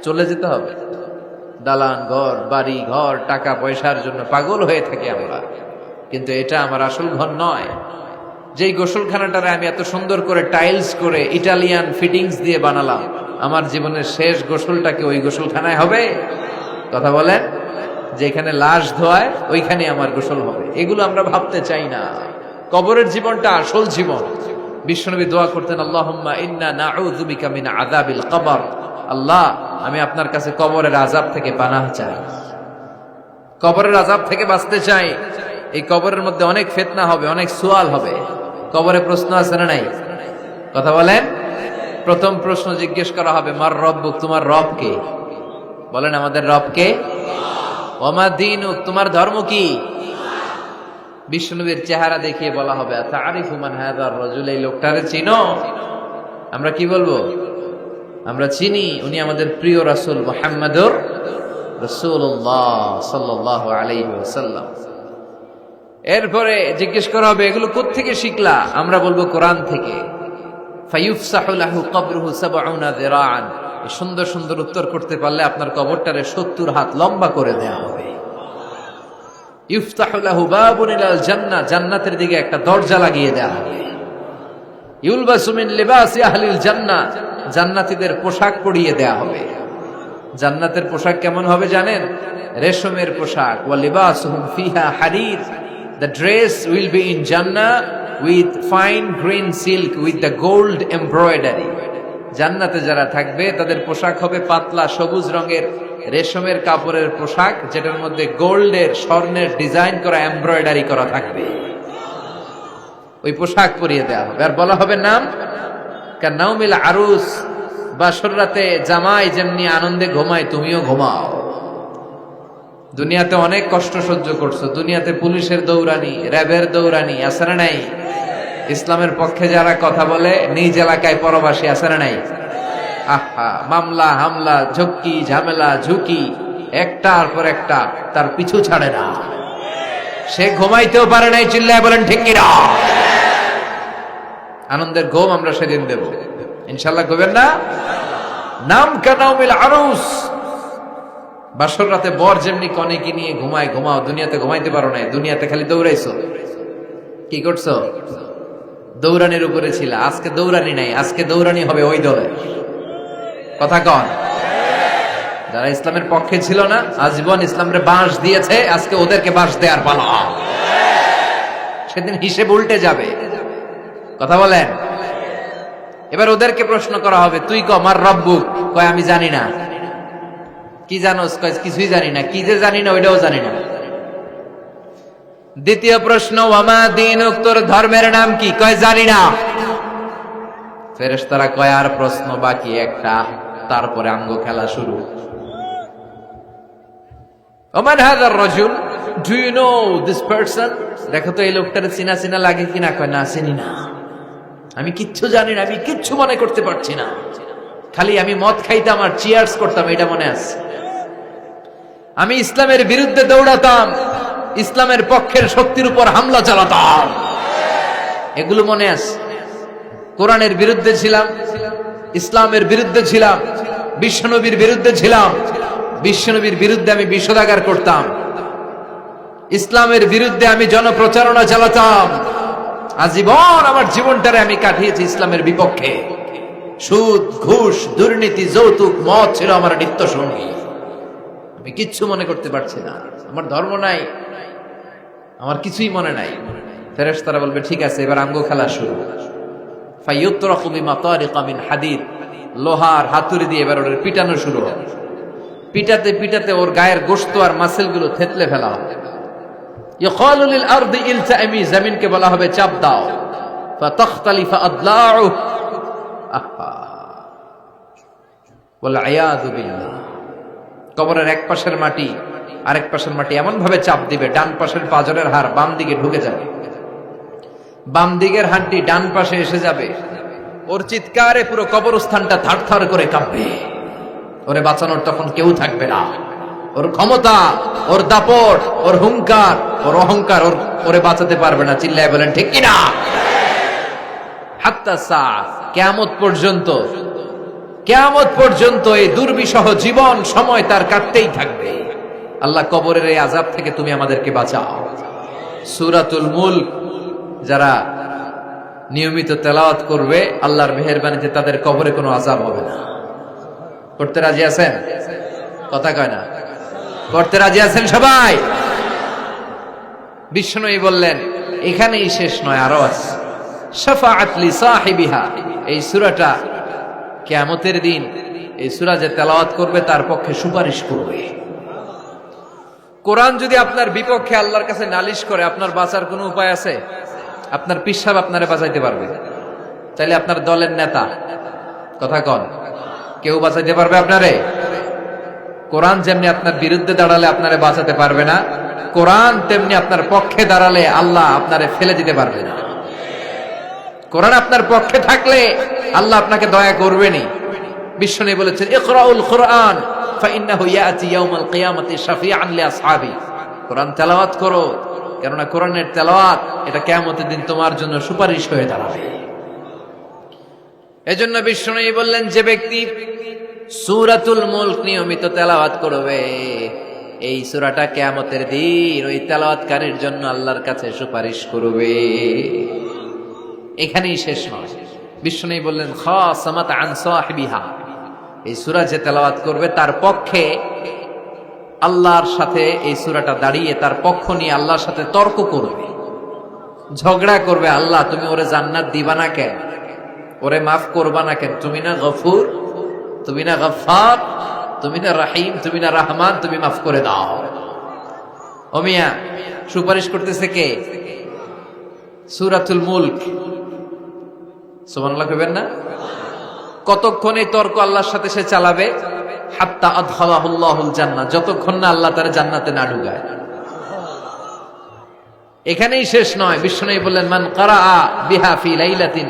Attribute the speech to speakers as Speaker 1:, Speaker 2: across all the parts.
Speaker 1: চলে যেতে হবে। দালান ঘর, বাড়ি ঘর, টাকা পয়সার জন্য পাগল হয়ে থাকি আমরা, কিন্তু এটা আমার আসল ঘর নয়। যেই গোসলখানাটারে আমি এত সুন্দর করে টাইলস করে ইটালিয়ান ফিটিংস দিয়ে বানালাম, আমার জীবনের শেষ গোসলটাকে ওই গোসলখানায় হবে? কথা বলেন। যেখানে লাশ ধোয়ায় ওইখানে আমার গোসল হবে, এগুলো আমরা ভাবতে চাই না। কবরের জীবনটা আসল জীবন। বিশ্বনবী দোয়া করতেন, আল্লাহুম্মা ইন্না নাউযু বিকা মিন আযাবিল কবর। আল্লাহ, আমি আপনার কাছে কবরের আযাব থেকে পানাহ চাই, কবরের আযাব থেকে বাঁচতে চাই। এই কবরের মধ্যে অনেক ফিতনা হবে, অনেক সুয়াল হবে। কবরে প্রশ্ন আছে না নাই? কথা বলেন। প্রথম প্রশ্ন জিজ্ঞেস করা হবে, মার রব্বুক, তোমার রব কে? বলেন, আমাদের রব কে? ওমা দীনুক, তোমার ধর্ম কি? বিশ্বনবীর চেহারা দেখিয়ে বলা হবে, আতারিফু মান হাযার রাজুল, এই লোকটারে চিনো? আমরা কি বলবো? আমরা চিনি, উনি আমাদের প্রিয় রাসূল মুহাম্মদুর রাসূলুল্লাহ সাল্লাল্লাহু আলাইহি ওয়াসাল্লাম। এরপরে জিজ্ঞেস করা হবে, এগুলো কোত্থেকে শিখলা? আমরা বলবো, কোরআন থেকে। ফায়ুফসাহু লাহু কবরুহু ৭০ যিরাআন। এই সুন্দর সুন্দর উত্তর করতে পারলে আপনার কবরটারে ৭০ হাত লম্বা করে দেয়া হবে। ইফতাহু লাহু বাবুন ইলাল জান্নাহ, জান্নাতের দিকে একটা দরজা লাগিয়ে দেয়া হবে। ইউলবাসু মিন লিবাসি আহলিল জান্নাহ, জান্নাতীদের পোশাক পরিয়ে দেয়া হবে। জান্নাতের পোশাক কেমন হবে জানেন? রেশমের পোশাক। ওয়া লিবাসুহুম ফিহা হারির। The dress will be in Jannah with fine green silk with the gold embroidery. জান্নাতে যারা থাকবে তাদের পোশাক হবে পাতলা সবুজ রঙের রেশমের কাপড়ের পোশাক, যেটার মধ্যে গোল্ডের, স্বর্ণের ডিজাইন করা, এমব্রয়ডারি করা থাকবে। ওই পোশাক পরিয়ে দেওয়া হবে। আর বলা হবে নাম কান্নাউমিল আরুস, বাসর রাতে জামাই যেমনি আনন্দে ঘুমায় তুমিও ঘুমাও। দুনিয়াতে অনেক কষ্ট সহ্য করছো, দুনিয়াতে পুলিশের দৌড়ানি, র্যাবের দৌড়ানি, আছে না নাই? ইসলামের পক্ষে যারা কথা বলে নিজ এলাকায় পরবাসী, আছে না নাই? আহা, মামলা হামলা, ঝক্কি ঝামেলা ঝুঁকি একটার পর একটা, তার পিছু ছাড়ে না। সে ঘুমাইতেও পারে নাই, চিল্লায় বলেন ঠিক কিনা? আনন্দের ঘুম আমরা সেদিন দেব ইনশাআল্লাহ, ঘুমেন না? নাম কানাউমিল আরুস, বাসর রাতে বর যেমনি কনেকে নিয়ে ঘুমায় ঘুমাও। দুনিয়াতে ঘুমাইতে পারো নাই, দুনিয়াতে খালি দৌড়াইছো। কি করছো? দৌড়ানির উপরে ছিল। আজকে দৌড়ানি নাই, আজকে দৌড়ানি হবে ওই দলে। কথা কন। যারা ইসলামের পক্ষে ছিল না, আজীবন ইসলামের বাঁশ দিয়েছে, আজকে ওদেরকে বাঁশ দেওয়ার পালা। সেদিন হিসেব উল্টে যাবে। কথা বলেন। এবার ওদেরকে প্রশ্ন করা হবে, তুই ক মার রব্বুক, কয় আমি জানি না। কি জানোস? কয় কিছুই জানি না। কি যে জানি না ওইটাও জানি না। দ্বিতীয় প্রশ্ন, ওয়ামা দীনুক, তোর ধর্মের নাম কি? কয় জানি না। ফেরেশতারা কয় আর প্রশ্ন বাকি একটা, তারপরে আমগো খেলা শুরু। ওমান হাযার রাজুল, do you know this person? দেখো তো এই লোকটার চিনা চিনা লাগে কিনা। কয় না, চিনি না, আমি কিচ্ছু জানি না, আমি কিচ্ছু মনে করতে পারছি না। খালি আমি মদ খাইতাম আর চিয়ার্স করতাম, এটা মনে আছে। আমি ইসলামের বিরুদ্ধে দৌড়াতাম, ইসলামের পক্ষের শক্তির উপর হামলা চালাতাম, এগুলো মনে আছে। কোরআনের বিরুদ্ধে ছিলাম, ইসলামের বিরুদ্ধে ছিলাম, বিশ্বনবীর বিরুদ্ধে ছিলাম। বিশ্বনবীর বিরুদ্ধে আমি বিষোদাগার করতাম, ইসলামের বিরুদ্ধে আমি জনপ্রচারণা চালাতাম। আজীবন আমার জীবনটারে আমি কাটিয়েছি ইসলামের বিপক্ষে। সুদ, ঘুষ, দুর্নীতি, যৌতুক, মদ ছিল আমার নিত্য সঙ্গী। আমি কিচ্ছু মনে করতে পারছি না, আমার ধর্ম নাই, আমার কিছুই মনে নাই। ফেরেশতারা বলবে, ঠিক আছে, এবার আঙ্গো খেলা শুরু। ফায়ুতরাকু বিমাতারিকা মিন হাদিদ, লোহার হাতুড়ি দিয়ে এবার ওর পিটানো শুরু হবে। পিটাতে পিটাতে ওর গায়ের গোশত আর মাসেলগুলো থেতলে ফেলা হবে। ইয়াকালু লিল আরদি ইলতাইমি, জমিনকে বলা হবে চাপ দাও। ফাতাখতালিফা আদলাউ, ওয়াল আয়াযু বিল্লাহ। কবরের এক পাশের মাটি আরেক পাশের মাটি এমন ভাবে চাপ দিবে, ডান পাশের পাঁজরের হাড় বাম দিকে ঢুকে যাবে, বাম দিকের হাড়টি ডান পাশে এসে যাবে। ওর চিৎকারে পুরো কবরস্থানটা থারথার করে কাঁপবে। ওরে বাঁচানোর তখন কেউ থাকবে না। ওর ক্ষমতা, ওর দাপট, ওর হুঙ্কার, ওর অহংকার ওরে বাঁচাতে পারবে না। চিল্লায় বলেন ঠিক কিনা? হাত্তা সা, কিয়ামত পর্যন্ত কিয়ামত পর্যন্ত এই দুর্বিষহ জীবন সময় তার কাটতেই থাকবে। আল্লাহ কবরের এই আযাব থেকে তুমি আমাদেরকে বাঁচাও। সূরাতুল মুলক যারা নিয়মিত তেলাওয়াত করবে আল্লাহর মেহেরবানিতে তাদের কবরে কোনো আযাব হবে না। করতে রাজি আছেন? কথা কয় না। করতে রাজি আছেন সবাই? বিষ্ণুই বললেন এখানেই শেষ নয়, আরো আছে। শাফাআত লি সাহিবিহা, এই সূরাটা কিয়ামতের দিন এই সূরা যে তেলাওয়াত করবে তার পক্ষে সুপারিশ করবে। কোরআন যদি আপনার বিপক্ষে আল্লাহর কাছে নালিশ করে, আপনার বাঁচার কোনো উপায় আছে? আপনার পীর সাহেব আপনারে বাঁচাইতে পারবে? তাইলে আপনার দলের নেতা, কথা কন, কেউ বাঁচাইতে পারবে আপনারে? কোরআন যেমনি আপনার বিরুদ্ধে দাঁড়ালে আপনারে বাঁচাতে পারবে না, কোরআন তেমনি আপনার পক্ষে দাঁড়ালে আল্লাহ আপনারে ফেলে দিতে পারবে না। কোরআন আপনার পক্ষে থাকলে আল্লাহ আপনাকে দয়া করবেনি। বিশ্বনবী বলেছেন ইকরাউল কুরআন ফাইন্নাহু ইয়াতি ইয়াউমাল কিয়ামাতি শাফিআন লিআসহাবি, কোরআন তেলাওয়াত করো, কেননা কোরআনের তেলাওয়াত এটা কিয়ামতের দিন তোমার জন্য সুপারিশ হয়ে দাঁড়াবে। এজন্য বিশ্বনবী বললেন যে ব্যক্তি সূরাতুল মুলক নিয়মিত তেলাওয়াত করবে, এই সূরাটা কিয়ামতের দিন ওই তেলাওয়াতকারীর জন্য আল্লাহর কাছে সুপারিশ করবে। এখানেই শেষ নয়, বিশ্বনবী বললেন খাসামাত আন সাহিবিহা, এই সূরা যে তেলাওয়াত করবে তার পক্ষে আল্লাহর সাথে এই সূরাটা দাঁড়িয়ে তার পক্ষ নিয়ে আল্লাহর সাথে তর্ক করবে, ঝগড়া করবে। আল্লাহ তুমি ওরে জান্নাত দিবা না কেন? ওরে মাফ করবা না কেন? তুমি না গফুর, তুমি না গফফার, তুমি না রাহিম, তুমি না রহমান, তুমি মাফ করে দাও। ও মিয়া, সুপারিশ করতেছে কে? সূরাতুল মুলক। সুবহানাল্লাহ কইবেন না? কতক্ষণ এই তর্ক আল্লাহর সাথে সে চালাবে? হাত্তা আদখালাহুল্লাহুল জান্নাহ, যতক্ষণ না আল্লাহ তার জান্নাতে না ঢুকায়। এখানেই শেষ নয়, বিশ্বনবী বললেন মান কারাআ বিহা ফি লাইলাতিন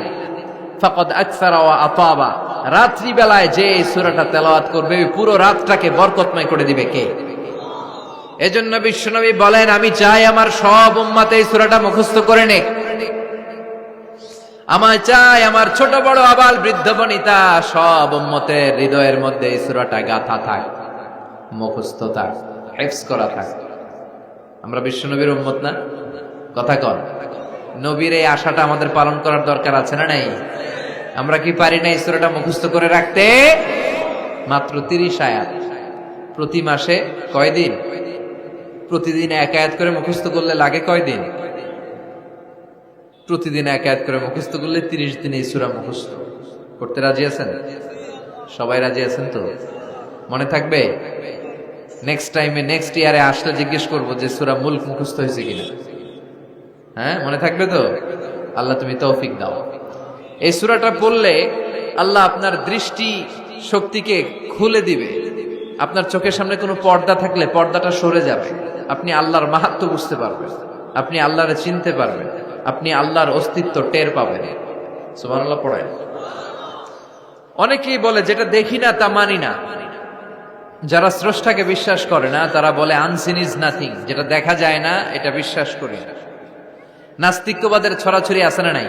Speaker 1: ফাকাদ আকসারা ওয়া আতাবা, রাত্রি বেলায় যে এই সূরাটা তেলাওয়াত করবে ওই পুরো রাতটাকে বরকতময় করে দিবে কে? এজন্য বিশ্বনবী বলেন আমি চাই আমার সব উম্মত এই সূরাটা মুখস্থ করে নে। আমার চাই আমার ছোট বড় আবাল বৃদ্ধ বনিতা সব উম্মতের হৃদয়ের মধ্যে এই সূরাটা গাঁথা থাক, মুখস্থ থাক, হিফজ করা থাক। আমরা বিশ্বনবীর উম্মত না? কথা কন। নবীর এই আশাটা আমাদের পালন করার দরকার আছে না নাই? আমরা কি পারি না এই সূরাটা মুখস্থ করে রাখতে? মাত্র 30 আয়াত, প্রতি মাসে কয়দিন? প্রতিদিন এক আয়াত করে মুখস্থ করলে লাগে কয়দিন? প্রতিদিন এক আয়াত করে মুখস্থ করলে 30 দিনে এই সূরা মুখস্থ করতে রাজি আছেন? সবাই রাজি আছেন তো? মনে থাকবে? নেক্সট টাইমে নেক্সট ইয়ারে আসলে জিজ্ঞেস করবো যে সূরা মুলক মুখস্থ হয়েছে কিনা। হ্যাঁ, মনে থাকবে তো? আল্লাহ তুমি তৌফিক দাও। এই সূরাটা পড়লে আল্লাহ আপনার দৃষ্টি শক্তিকে খুলে দিবে। আপনার চোখের সামনে কোনো পর্দা থাকলে পর্দাটা সরে যাবে, আপনি আল্লাহর মাহাত্ম্য বুঝতে পারবেন, আপনি আল্লাহরে চিনতে পারবেন, আপনি আল্লাহর অস্তিত্ব টের পাবেন। সুবহানাল্লাহ পড়েন। অনেকেই বলে যেটা দেখি না তা মানি না। যারা স্রষ্টাকে বিশ্বাস করে না তারা বলে আনসিন ইজ নাথিং, যেটা দেখা যায় না এটা বিশ্বাস করি না। নাস্তিক্যবাদের ছড়াছড়ি আছে না নাই?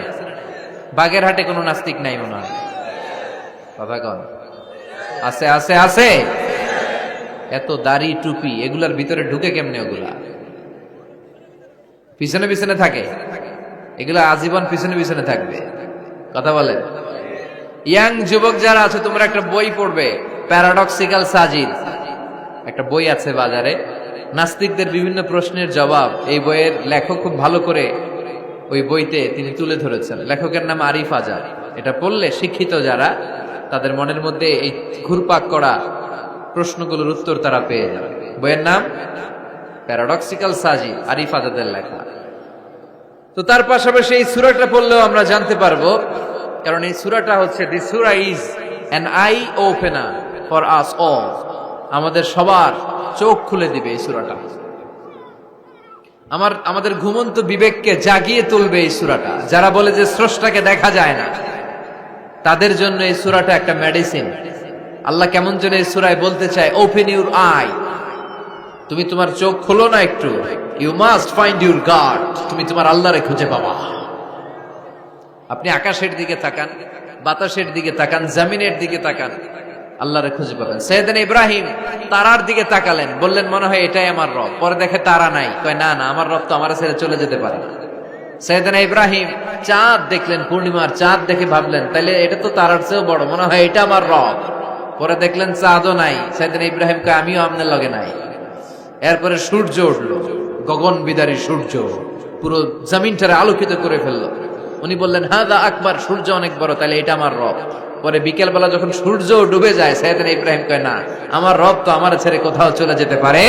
Speaker 1: বাগেরহাটে কোনো নাস্তিক নাই মনে হয়? কথা কন। আছে আছে আছে। এত দাড়ি টুপি এগুলার ভিতরে ঢুকে কেমনে? ওগুলা পিছনে পিছনে থাকে, এগুলা আজীবন পিছনে পিছনে থাকবে। কথা বলেন। ইয়াং যুবক যারা আছে তোমরা একটা বই পড়বে, প্যারাডক্সিক্যাল সাজিদ, একটা বই আছে বাজারে, নাস্তিকদের বিভিন্ন প্রশ্নের জবাব। এই বইয়ের লেখক খুব ভালো করে ওই বইতে তিনি তুলে ধরেছেন। লেখকের নাম আরিফ আজাদ। এটা পড়লে শিক্ষিত যারা তাদের মনের মধ্যে এই ঘুরপাক করা প্রশ্নগুলোর উত্তর তারা পেয়ে যাবে। বইয়ের নাম প্যারাডক্সিক্যাল সাজিদ, আরিফ আজাদের লেখা। তো তার পাশাপাশি এই সূরাটা পড়লেও আমরা জানতে পারবো, কারণ এই সূরাটা হচ্ছে দি সূরা is an eye opener for us all, আমাদের সবার চোখ খুলে দিবে এই সূরাটা। আমাদের ঘুমন্ত বিবেককে জাগিয়ে তুলবে এই সূরাটা। যারা বলে যে স্রষ্টাকে দেখা যায় না তাদের জন্য এই সূরাটা একটা মেডিসিন। আল্লাহ কেমন যেন এই সূরায় বলতে চায় ওপেন ইউর আই, তুমি তোমার চোখ খোলো না একটু, you must find your God, তুমি তোমার আল্লাহরে খুঁজে পাবা। আপনি আকাশের দিকে তাকান, বাতাসের দিকে তাকান, জমিনের দিকে তাকান, আল্লাহরে খুঁজে পাবেন। সাইয়েদনা ইব্রাহিম তারার দিকে তাকালেন, বললেন মনে হয় এটাই আমার রব। পরে দেখে তারা নাই, কয় না না, আমার রব তো আমার ছেড়ে চলে যেতে পারে না। সাইয়েদনা ইব্রাহিম চাঁদ দেখলেন, পূর্ণিমার চাঁদ দেখে ভাবলেন তাইলে এটা তো তারার চেয়েও বড়, মনে হয় এটা আমার রব। পরে দেখলেন চাঁদও নাই। সাইয়েদনা ইব্রাহিম কয় আমিও আপনার লগে নাই। এরপরে সূর্য উঠলো, গগন বিদারী সূর্য পুরো জমিনটারে আলোকিত করে ফেললো। উনি বললেন হাদা আকবার, সূর্য অনেক বড়, তাহলে এটা আমার রব। পরে বিকেল বেলা যখন সূর্য ডুবে যায়, সাইয়েদনা ইব্রাহিম কয় না, আমার রব তো আমার ছেড়ে কোথাও চলে যেতে পারে।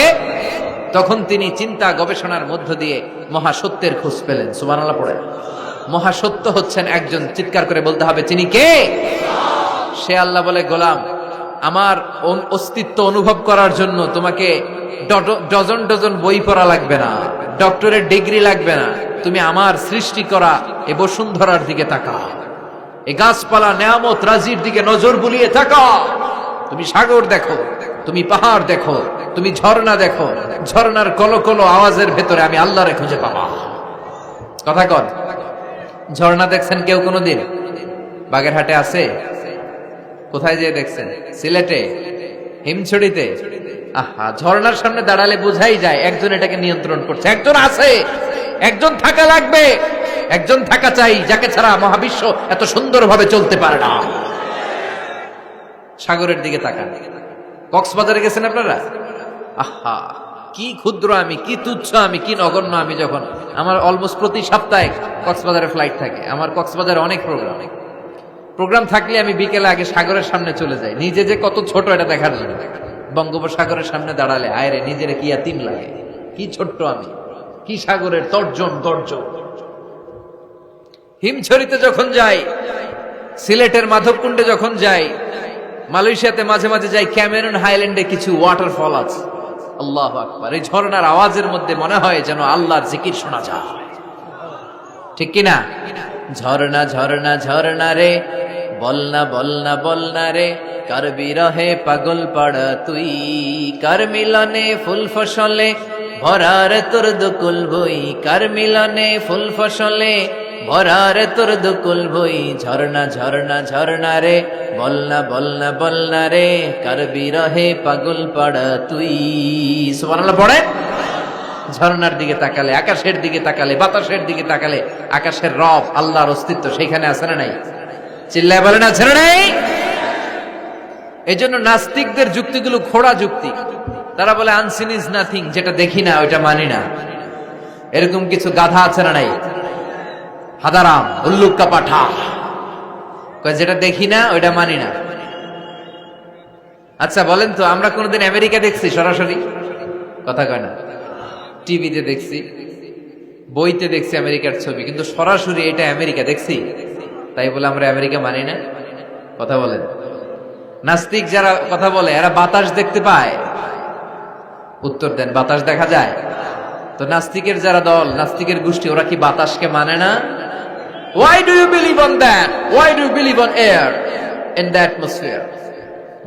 Speaker 1: তখন তিনি চিন্তা গবেষণার মধ্য দিয়ে মহাসত্যের খোঁজ পেলেন। সুবহানাল্লাহ পড়ে। মহাসত্য হচ্ছেন একজন, চিৎকার করে বলতে হবে তিনি কে? সে আল্লাহ বলে গোলাম, আমার অস্তিত্ব অনুভব করার জন্য তোমাকে ডজন ডজন বই পড়া লাগবে না, ডক্টরের ডিগ্রি লাগবে না। তুমি আমার সৃষ্টি করা এ বসুন্ধরার দিকে তাকাও, এই গাছপালা নেয়ামত রাজির দিকে নজর বুলিয়ে তাকাও। তুমি সাগর দেখো, তুমি পাহাড় দেখো, তুমি ঝর্ণা দেখো, ঝর্ণার কলকলো আওয়াজের ভেতরে আমি আল্লাহরে খুঁজে পাবা। কথা কন, ঝর্ণা দেখছেন কেউ কোনোদিন? বাগেরহাটে আছে? কোথায় যেয়ে দেখছেন? সিলেটে, হিমছড়িতে? আহা, ঝর্ণার সামনে দাঁড়ালে বোঝাই যায় একজন এটাকে নিয়ন্ত্রণ করছে। একজন আছে, একজন থাকা লাগবে, একজন থাকা চাই, যাকে ছাড়া মহাবিশ্ব এত সুন্দরভাবে চলতে পারে না। সাগরের দিকে তাকান। কক্সবাজারে গেছেন আপনারা? আহা, কি ক্ষুদ্র আমি, কি তুচ্ছ আমি, কি নগণ্য আমি। যখন আমার অলমোস্ট প্রতি সপ্তাহে কক্সবাজারে ফ্লাইট থাকে, আমার কক্সবাজারে অনেক প্রোগ্রাম থাকলে আমি বিকেলে আগে সাগরের সামনে চলে যাই, নিজে যে কত ছোট এটা দেখার জন্য। বঙ্গোপসাগরের সামনে দাঁড়ালে আয় রে, নিজের কি ইয়াতিম লাগে, কি ছোট্ট আমি, কি সাগরের তর্জন গর্জন। হিমছড়িতে যখন যাই, সিলেটের মাধবকুণ্ডে যখন যাই, মালয়েশিয়াতে মাঝে মাঝে যাই, ক্যামেরন হাইল্যান্ডে কিছু ওয়াটারফল আছে। আল্লাহু আকবার, এই ঝর্ণার আওয়াজের মধ্যে মনে হয় যেন আল্লাহর জিকির শোনা যায়, ঠিক কিনা? ঝর্ণা ঝর্ণা ঝর্ণা রে, বলনা বলনা বলনা রে, কার বিরহে পাগল পাড়া তুই, কার মিলনে ফুল ফসলে ভরার তোর দুকুল ভই, কার মিলনে ফুল ফসলে ভরার তোর দুকুল ভই। ঝর্ণা ঝর্ণা ঝর্ণা রে, বলনা বলনা বলনা রে, কার বিরহে পাগল পাড়া তুই। সুবহানাল্লাহ পড়ে। ঝর্ণার দিকে তাকালে, আকাশের দিকে তাকালে, বাতাসের দিকে তাকালে আকাশের রব আল্লাহর অস্তিত্ব সেখানে আছে না নাই? চিল্লায় বলেন আছে না নাই? এই জন্য নাস্তিকদের যুক্তিগুলো খোড়া যুক্তি। তারা বলে আনসিন ইজ নাথিং, যেটা দেখি না ওইটা মানি না। এরকম কিছু গাধা আছে না নাই? হাদারাম, উল্লুক্কা পাঠা, যেটা দেখি না ওইটা মানি না। আচ্ছা বলেন তো, আমরা কোনোদিন আমেরিকা দেখছি সরাসরি? কথা কয় না। টিভিতে দেখছি, বইতে দেখছি আমেরিকার ছবি, কিন্তু সরাসরি এটা আমেরিকা দেখছি? তাই বলে আমরা আমেরিকা মানি না? কথা বলেন। নাস্তিক যারা কথা বলে এরা বাতাস দেখতে পায়? উত্তর দেন, বাতাস দেখা যায়? তো নাস্তিকের যারা দল, নাস্তিকের গোষ্ঠী, ওরা কি বাতাসকে মানে না? Why do you believe on that? Why do you believe on air in the atmosphere?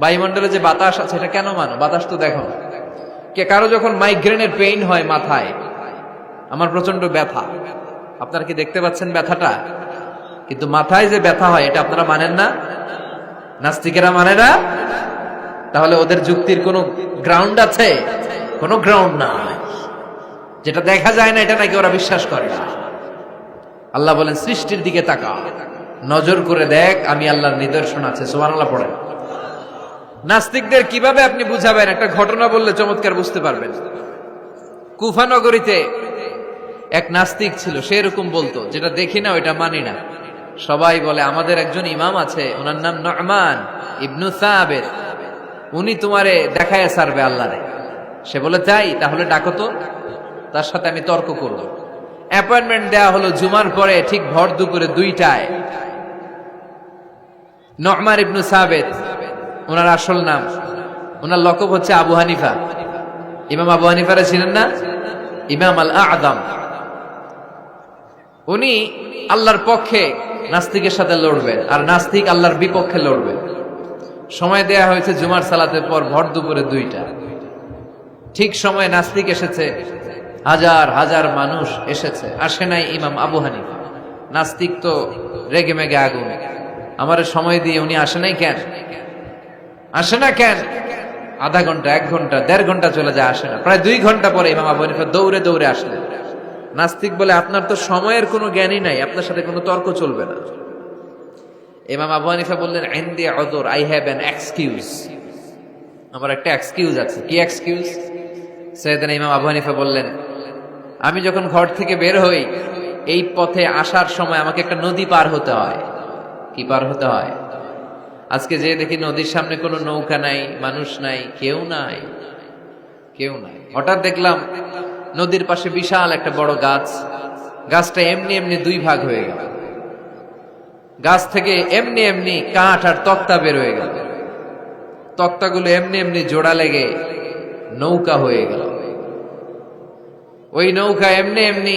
Speaker 1: বায়ুমণ্ডলে যে বাতাস আছে এটা কেন মানো? বাতাস তো দেখো। কে কারো যখন মাইগ্রেনের পেইন হয় মাথায়, আমার প্রচন্ড ব্যথা, আপনারা কি দেখতে পাচ্ছেন ব্যথাটা? কিন্তু মাথায় যে ব্যথা হয় এটা আপনারা মানেন না, নাস্তিকেরা মানে না। তাহলে ওদের যুক্তির কোনো গ্রাউন্ড আছে? কোনো গ্রাউন্ড নাই। যেটা দেখা যায় না এটা নাকি ওরা বিশ্বাস করে না। আল্লাহ বলেন সৃষ্টির দিকে তাকা, নজর করে দেখ, আমি আল্লাহর নিদর্শন আছে। সুবহানাল্লাহ পড়েন। নাস্তিকদের কিভাবে আপনি বুঝাবেন? একটা ঘটনা বললে চমৎকার বুঝতে পারবেন। কুফা নগরীতে এক নাস্তিক ছিল, সে এরকম বলতো, যেটা দেখি না ওইটা মানি না। সবাই বলে আমাদের একজন ইমাম আছে, ওনার নাম নু'মান ইবনু সাবিত, উনি তোমারে দেখায় ছাড়বে আল্লাহরে। সে বলে তাই, তাহলে ডাকো তো, তার সাথে আমি তর্ক করব। অ্যাপয়েন্টমেন্ট দেয়া হলো জুমার পরে ঠিক ভর দুপুরে 2টায়। নু'মান ইবনু সাবিত ওনার আসল নাম, ওনার লকব হচ্ছে আবু হানিফা। ইমাম আবু হানিফারে ছিলেন না? ইমাম আল আ'যাম। উনি আল্লাহর পক্ষে নাস্তিকের সাথে লড়বেন, আর নাস্তিক আল্লাহর বিপক্ষে লড়বেন। সময় দেয়া হয়েছে জুমার সালাতের পর ভর দুপুরে 2টা। ঠিক সময়ে নাস্তিক এসেছে, হাজার হাজার মানুষ এসেছে, আসে নাই ইমাম আবু হানিফা। নাস্তিক তো রেগে মেগে আগুন, আমার সময় দিয়ে উনি আসে নাই কেন? আসে না কেন? আধা ঘন্টা, 1 ঘন্টা, 1.5 ঘন্টা চলে যায়, আসে না। প্রায় 2 ঘন্টা পরে ইমাম আবু হানিফা দৌড়ে দৌড়ে আসলেন। নাস্তিক বলে, আপনার তো সময়ের কোনো জ্ঞানই নাই, আপনার সাথে কোনো তর্ক চলবে না। ইমাম আবু হানিফা বললেন, ইনদি উযর, আই হ্যাভ অ্যান এক্সকিউজ, আমার একটা এক্সকিউজ আছে। কি এক্সকিউজ? সাইয়েদনা ইমাম আবু হানিফা বললেন, আমি যখন ঘর থেকে বের হই, এই পথে আসার সময় আমাকে একটা নদী পার হতে হয়। কি পার হতে হয়? আজকে যে দেখি নদীর সামনে কোনো নৌকা নাই, মানুষ নাই, কেউ নাই, কেউ নাই। হঠাৎ দেখলাম নদীর পাশে বিশাল একটা বড় গাছ, গাছটা এমনি এমনি 2 ভাগ হয়ে গেল। গাছ থেকে এমনি এমনি কাঠ আর তক্তা বের হয়ে গেল, তক্তাগুলো এমনি এমনি জোড়া লেগে নৌকা হয়ে গেল। ওই নৌকা এমনি এমনি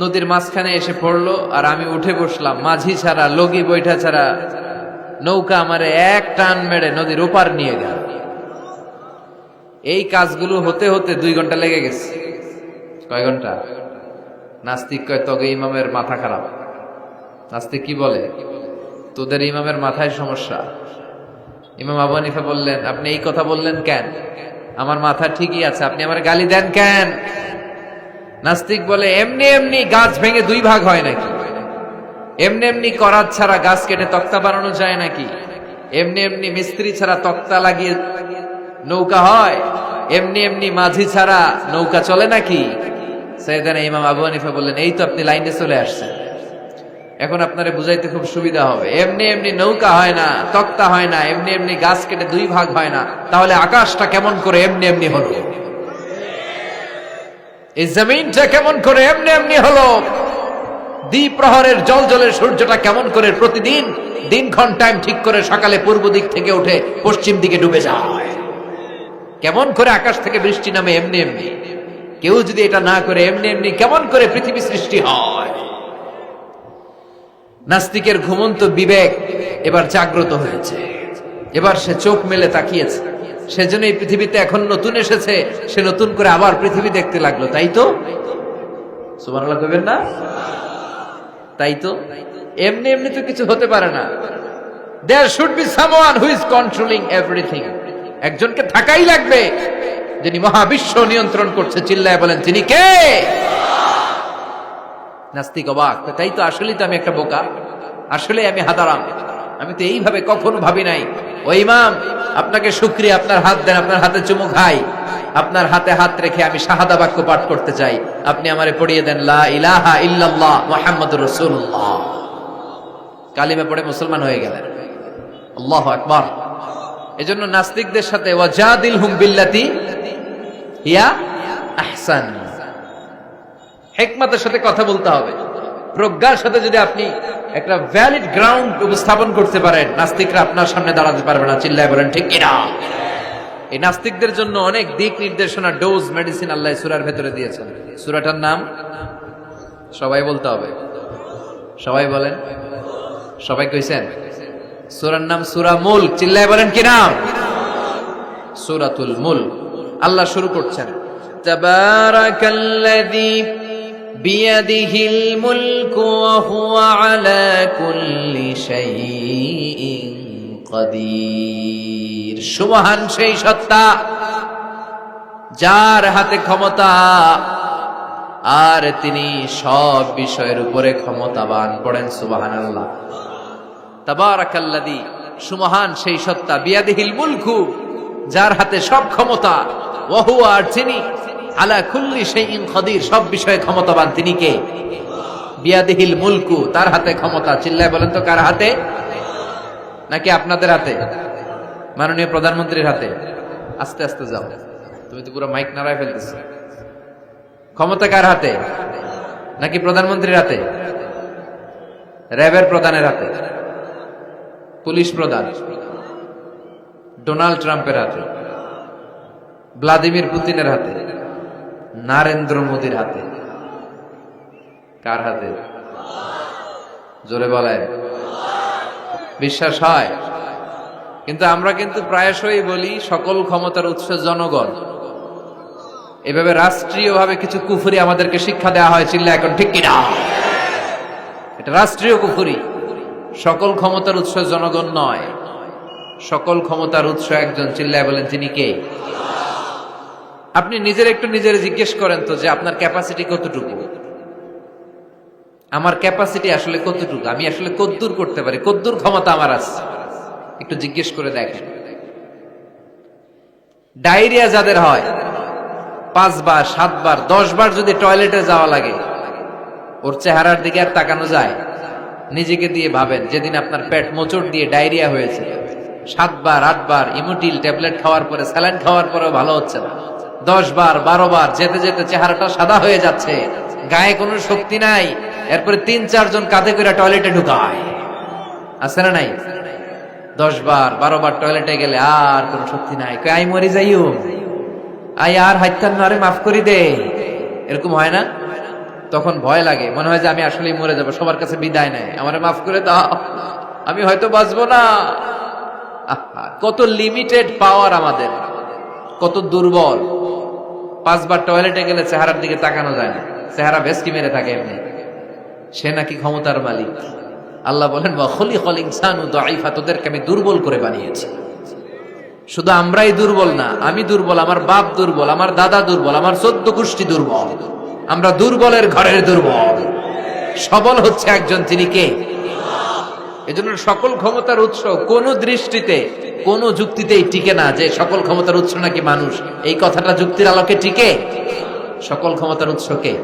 Speaker 1: নদীর মাঝখানে এসে পড়লো, আর আমি উঠে বসলাম। মাঝি ছাড়া, লগি বৈঠা ছাড়া নৌকা আমারে এক টান মেরে নদীর ওপার নিয়ে গেল। এই কাজগুলো হতে হতে 2 ঘন্টা লেগে গেছে। কয় ঘন্টা? নাস্তিক কয়, তবে ইমামের মাথা খারাপ। নাস্তিক কি বলে? তোদের ইমামের মাথায় সমস্যা। ইমাম আবু হানিফা বললেন, আপনি এই কথা বললেন কেন? আমার মাথা ঠিকই আছে, আপনি আমার গালি দেন কেন? নাস্তিক বলে, এমনি এমনি গাছ ভেঙে 2 ভাগ হয় নাকি? এমনি এমনি করাত ছাড়া গাছ কেটে তক্তা বানানো যায় নাকি? এমনি এমনি মিস্ত্রি ছাড়া তক্তা লাগিয়ে নৌকা হয়? এমনি এমনি মাঝি ছাড়া নৌকা চলে নাকি? সাইয়েদনা ইমাম আবু হানিফা বললেন, এই তো আপনি লাইনে চলে আসছেন, এখন আপনারে বুঝাইতে খুব সুবিধা হবে। এমনি এমনি নৌকা হয় না, তক্তা হয় না, এমনি এমনি গাছ কেটে 2 ভাগ হয় না, তাহলে আকাশটা কেমন করে এমনি এমনি হলো? এই জমিনটা কেমন করে এমনি এমনি হলো? দ্বিপ্রহরের জলজলের সূর্যটা কেমন করে প্রতিদিন দিনক্ষণ টাইম ঠিক করে সকালে পূর্ব দিক থেকে উঠে পশ্চিম দিকে ডুবে যায়? কেমন করে আকাশ থেকে বৃষ্টি নামে এমনি এমনি? কেউ যদি এটা না করে এমনি এমনি কেমন করে পৃথিবী সৃষ্টি হয়? নাস্তিকের ঘুমন্ত বিবেক এবার জাগ্রত হয়েছে, এবার সে চোখ মেলে তাকিয়েছে। সেজন্য এই পৃথিবীতে এখন নতুন এসেছে, সে নতুন করে আবার পৃথিবী দেখতে লাগলো। তাই তো? সুবহানাল্লাহ কইবেন না? তাই তো, এমনি এমনি তো কিছু হতে পারে না। There should be someone who is controlling everything. একজনকে থাকাই লাগবে যিনি মহাবিশ্ব নিয়ন্ত্রণ করছে। চিল্লায় বলেন, তিনি কে? নাস্তিক অবাক, তাই তো, আসলেই তো আমি একটা বোকা, আসলে আমি হাদারাম, আমি তো এইভাবে কখনো ভাবি নাই। ও ইমাম, আপনাকে শুকরিয়া, আপনার হাত দেন, আপনার হাতে চুমু খাই, আপনার হাতে হাত রেখে আমি শাহাদা বাক্য পাঠ করতে চাই, আপনি আমারে পড়িয়ে দেন লা ইলাহা ইল্লাল্লাহ মুহাম্মাদুর রাসূলুল্লাহ। কালিমা পড়ে মুসলমান হয়ে গেলেন। আল্লাহু আকবার। এজন্য নাস্তিকদের সাথে ওয়াজাদিলহুম বিল্লাতি হিয়া আহসান, হিকমতের সাথে কথা বলতে হবে। প্রজ্ঞার সাথে যদি আপনি একটা ভ্যালিড গ্রাউন্ড উপস্থাপন করতে পারেন, নাস্তিকরা আপনার সামনে দাঁড়াতে পারবে না। চিল্লায় বলেন ঠিক কিনা? এই নাস্তিকদের জন্য অনেক দিক নির্দেশনা, ডোজ, মেডিসিন আল্লাহ সূরার ভেতরে দিয়েছেন। সূরাটার নাম সবাই বলতে হবে। সবাই বলেন, সবাই কইছেন? সূরার নাম সূরা মুলক। চিল্লায় বলেন কি নাম? সূরাতুল মুলক। আল্লাহ শুরু করছেন, তাবারাকাল্লাযী বিয়াদিহিল মুলকু ওয়া হুয়া আলা কুল্লি শাইইন কাদির। সুবহান সেই সত্তা যার হাতে ক্ষমতা, আর তিনি সব বিষয়ের উপরে ক্ষমতাবান। পড়েন সুবহানাল্লাহ। তাবারাকাল্লাযী, সুবহান সেই সত্তা, বিয়াদিহিল মুলকু, যার হাতে সব ক্ষমতা, ওয়া হুয়া, আর তিনি আলা কুল্লি শাইইন কাদির, সব বিষয়ে ক্ষমতাবান। তিনি কে? বিয়াদিহিল মুলকু, তার হাতে ক্ষমতা। চিল্লায় বলেন তো, কার হাতে? নাকি আপনাদের হাতে? মাননীয় প্রধানমন্ত্রীর হাতে? আস্তে আস্তে যাও, তুমি তো পুরো মাইক নাড়ায় ফেলতেছো। ক্ষমতা কার হাতে? নাকি প্রধানমন্ত্রীর হাতে? র্যাবের প্রধানের হাতে? পুলিশ প্রধান ডোনাল্ড ট্রাম্পের হাতে? ভ্লাদিমির পুতিনের হাতে? নরেন্দ্র মোদীর হাতে? কার হাতে? জোরে বলেন। বিশ্বাস হয়? কিন্তু আমরা কিন্তু প্রায়শই বলি সকল ক্ষমতার উৎস জনগণ। এভাবে রাষ্ট্রীয়ভাবে কিছু কুফরি আমাদেরকে শিক্ষা দেওয়া হয়। চিল্লা এখন ঠিক কিনা? এটা রাষ্ট্রীয় কুফরি। সকল ক্ষমতার উৎস জনগণ নয়। সকল ক্ষমতার উৎস একজন, চিল্লায় বলেন তিনি কে? আপনি নিজের একটু নিজের জিজ্ঞেস করেন তো যে আপনার ক্যাপাসিটি কতটুকু? আমার ক্যাপাসিটি আসলে কতটুকু? আমি আসলে কদ্দূর করতে পারি, কদ্দূর ক্ষমতা আমার আছে? একটু জিজ্ঞেস করে দেখেন। ডায়রিয়া যাদের হয় 5 বার 7 বার 10 বার যদি টয়লেটে যাওয়া লাগে, ওর চেহারার দিকে আর তাকানো যায়? নিজেকে দিয়ে ভাবেন, যেদিন আপনার পেট মোচড় দিয়ে ডায়রিয়া হয়েছে 7 বার 8 বার ইমোটিল ট্যাবলেট খাওয়ার পরে, স্যালাইন খাওয়ার পরেও ভালো হচ্ছে না, 10 বার 12 বার যেতে যেতে চেহারাটা সাদা হয়ে যাচ্ছে, গায়ে কোনো শক্তি নাই, এরপরে 3-4 জন কাঁধে করে টয়লেটে ঢুকায়, আছে না নাই? 10 বার 12 বার টয়লেটে গেলে আর কোনো শক্তি নাই, কই আই মরি যাইও, আই আর হাইতান নারে মাফ করি দে, এরকম হয় না? তখন ভয় লাগে, মনে হয় যে আমি আসলেই মরে যাব, সবার কাছে বিদায় নেয়, আমারে মাফ করে দাও, আমি হয়তো বাঁচবো না। কত লিমিটেড পাওয়ার আমাদের, কত দুর্বল। 5 বার টয়লেটে গেলে চেহারার দিকে তাকানো যায় না, চেহারা ভেস্টি মেরে থাকে এমনি। সে নাকি ক্ষমতার মালিক। আল্লাহ বলেন ওয়া খুলিকাল ইনসানু দাঈফা, তোদেরকে আমি দুর্বল করে বানিয়েছি। শুধু আমরাই দুর্বল না, আমি দুর্বল, আমার বাপ দুর্বল, আমার দাদা দুর্বল, আমার 14 গোষ্ঠী দুর্বল। আমরা দুর্বলের ঘরের দুর্বল। সবল হচ্ছে একজন, তিনি কে? এজন্য সকল ক্ষমতার উৎস কোন দৃষ্টিতে, কোন যুক্তিতেই টিকে না যে সকল ক্ষমতার উৎস নাকি মানুষ। এই কথাটা যুক্তির আলোকে টিকে? সকল ক্ষমতার উৎস কে?